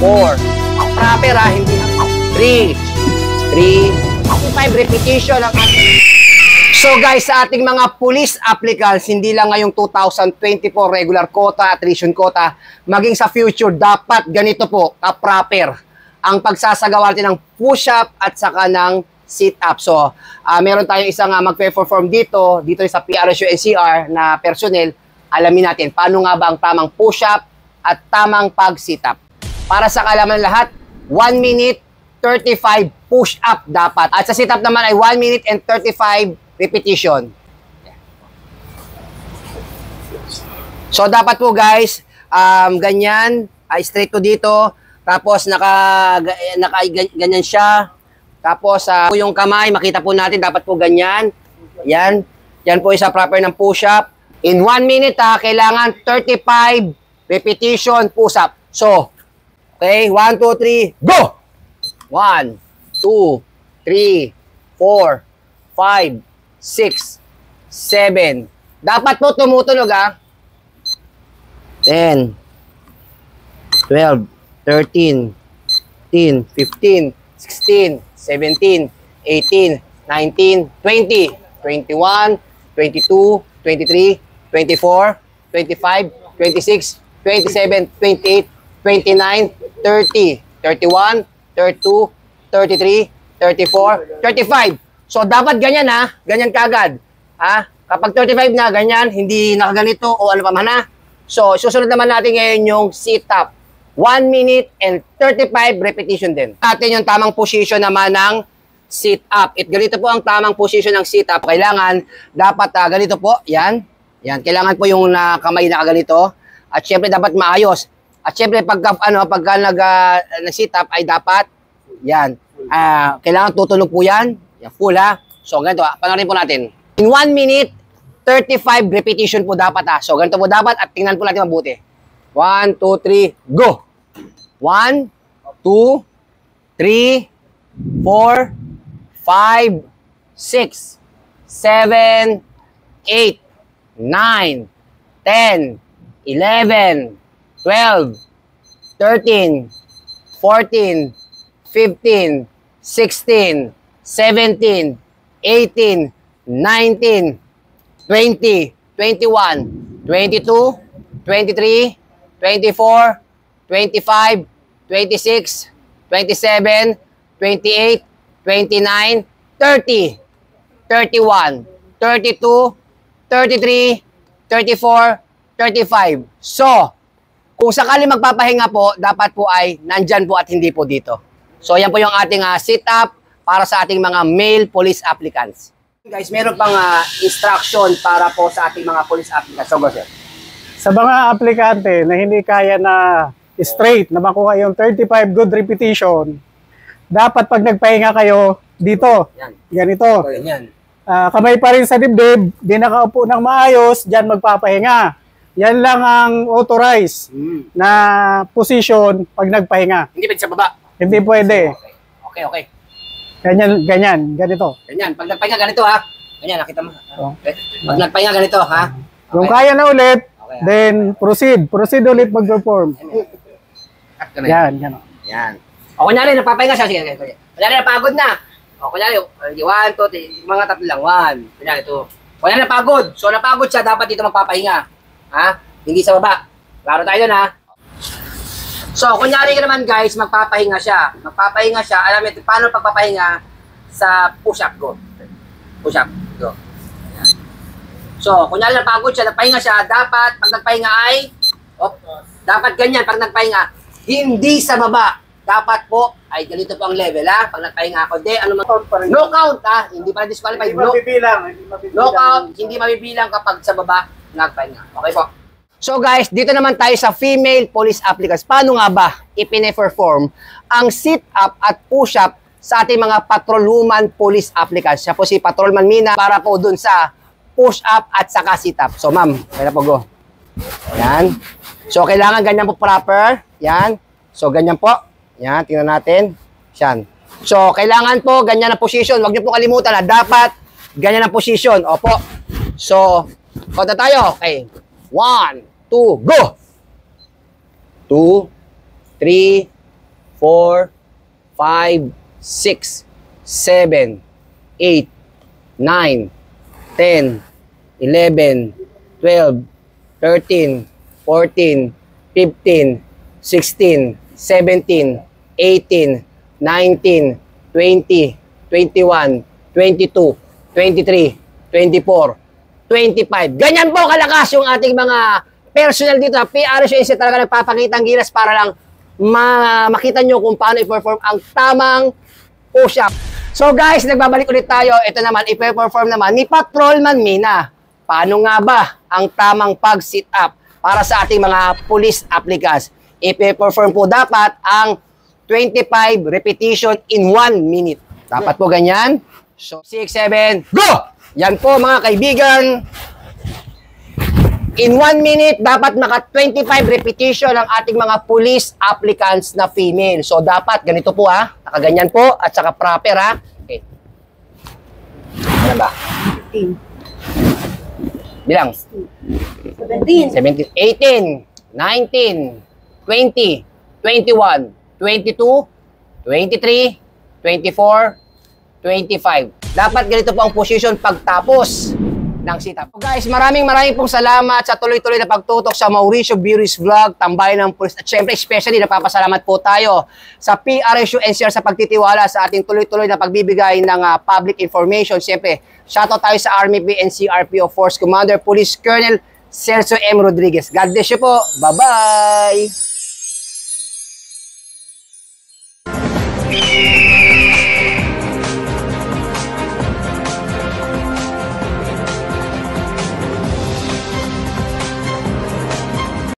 4. Proper ha, hindi 3, 5 repetition ang So guys, sa ating mga police applicants, hindi lang ngayong 2024 regular quota, attrition quota, maging sa future, dapat ganito po, proper ang pagsasagawa natin ng push-up at saka ng sit-up. So, meron tayong isang mag-perform dito sa PRSU NCR na personnel. Alamin natin, paano nga ba ang tamang push-up at tamang pag-sit-up. Para sa kaalaman lahat, 1 minute 35 push-up dapat. At sa sit-up naman ay 1 minute and 35 repetition. So, dapat po guys, ganyan, straight to dito. Tapos, ganyan siya. Tapos, yung kamay, makita po natin, dapat po ganyan. Yan. Yan po isa proper ng push-up. In 1 minute, kailangan 35 repetition push-up. So, okay, 1, 2, 3, go! 1, 2, 3, 4, 5, 6, 7. Dapat po tumutunog 10, 12, 13, 14, 15, 16, 17, 18, 19, 20, 21, 22, 23, 24, 25, 26, 27, 28, 29, 30, 31, 32, 33, 34, 35. So, dapat ganyan ganyan kaagad. Kapag 35 na, ganyan, hindi nakaganito o ano pa man So, susunod naman natin ngayon yung sit-up. 1 minute and 35 repetition din. Atin yung tamang position naman ng sit-up. Ganito po ang tamang position ng sit-up. Kailangan, dapat ganito po, yan. Yan, kailangan po yung kamay na ganito. At syempre, dapat maayos. At syempre, pagka nag-sit-up ay dapat, yan. Kailangan tutunog po yan. Full So, ganito panoorin po natin. In 1 minute, 35 repetition po dapat So, ganito po dapat at tingnan po natin mabuti. 1, 2, 3, go! 1, 2, 3, 4, 5, 6, 7, 8, 9, 10, 11, 12, 13, 14, 15, 16, 17, 18, 19, 20, 21, 22, 23, 24, 25, 26, 27, 28, 29, 30, 31, 32, 33, 34, 35. So, kung sakali magpapahinga po, dapat po ay nandyan po at hindi po dito. So, yan po yung ating sit-up para sa ating mga male police applicants. Guys, meron pang instruction para po sa ating mga police applicants. So, go sir. Sa mga aplikante na hindi kaya na straight, na makuha yung 35 good repetition, dapat pag nagpahinga kayo dito, ganito. Ganyan. Kamay pa rin sa dibdib, di nakaupo ng maayos, dyan magpapahinga. Yan lang ang authorized na position pag nagpahinga. Hindi pwede sa baba? Hindi pwede. Okay. Ganyan, ganito. Ganyan, pag nagpahinga ganito Ganyan, nakita mo. Okay. Pag nagpahinga ganito Okay. Kung kaya na ulit, then proceed. Proceed ulit mag-perform. Yan, gano'n. Yan. O kunyari, napapahinga siya. Sige. Kunyari, napagod na. O kunyari, 1, 2, 3, mga tatlo lang. 1. Kunyari, 2. Kunyari, napagod. So, napagod siya, dapat dito magpapahinga. Hindi sa baba. Klaro tayo dun, So, kunyari ka naman, guys, magpapahinga siya. Alam mo, paano pagpapahinga sa push-up? Go. Push-up. Go. Ayan. So, kunyari napagod siya, nagpahinga siya, dapat, pag nagpahinga ay, dapat ganyan, pag nagpahinga, hindi sa baba. Dapat po, ay ganito po ang level, Pag nagpahinga ako, no count, Hindi pa disqualified. Hindi mabibilang. No count, hindi mabibilang kapag sa baba, nagpahinga. Okay po. So guys, dito naman tayo sa female police applicants. Paano nga ba ipine-perform ang sit-up at push-up sa ating mga patrolwoman police applicants? Siya po si Patrolman Mina para po dun sa push-up at saka sit-up. So ma'am, kaya po go. Yan. So kailangan ganyan po proper. Yan. So ganyan po. Yan, tingnan natin. Yan. So kailangan po ganyan ang position. Huwag niyo po kalimutan na dapat ganyan ang position. Opo. So, konta tayo. Okay. 1, 2, go! 2, 3, 4, 5, 6, 7, 8, 9, 10, 11, 12, 13, 14, 15, 16, 17, 18, 19, 20, 21, 22, 23, 24, 25. Ganyan po kalakas yung ating mga personnel dito. PRSUNC talaga nagpapakita ang gilas para lang makita nyo kung paano i-perform ang tamang push-up. So guys, nagbabalik ulit tayo. Ito naman, i-perform naman ni Patrolman Mina. Paano nga ba ang tamang pag-sit up para sa ating mga police applicants? I-perform po dapat ang 25 repetition in 1 minute. Dapat po ganyan. So, 6, 7, go! Yan po mga kaibigan. In 1 minute, dapat maka 25 repetition ang ating mga police applicants na female. So, dapat ganito po ha. Nakaganyan po at saka proper ha. Okay. Ano ba? 15. Bilang. 17. 17, 18, 19, 20, 21, 22, 23, 24, 25. Dapat ganito po ang position pagtapos ng sit-up. So guys, maraming pong salamat sa tuloy-tuloy na pagtutok sa Mauricio Biris Vlog, Tambayan ng Pulis. At syempre, especially, napapasalamat po tayo sa PRSU NCR sa pagtitiwala sa ating tuloy-tuloy na pagbibigay ng public information. Syempre, shoutout tayo sa Army PNP and CRPO Force Commander Police Colonel Celso M. Rodriguez. God bless you po. Bye-bye!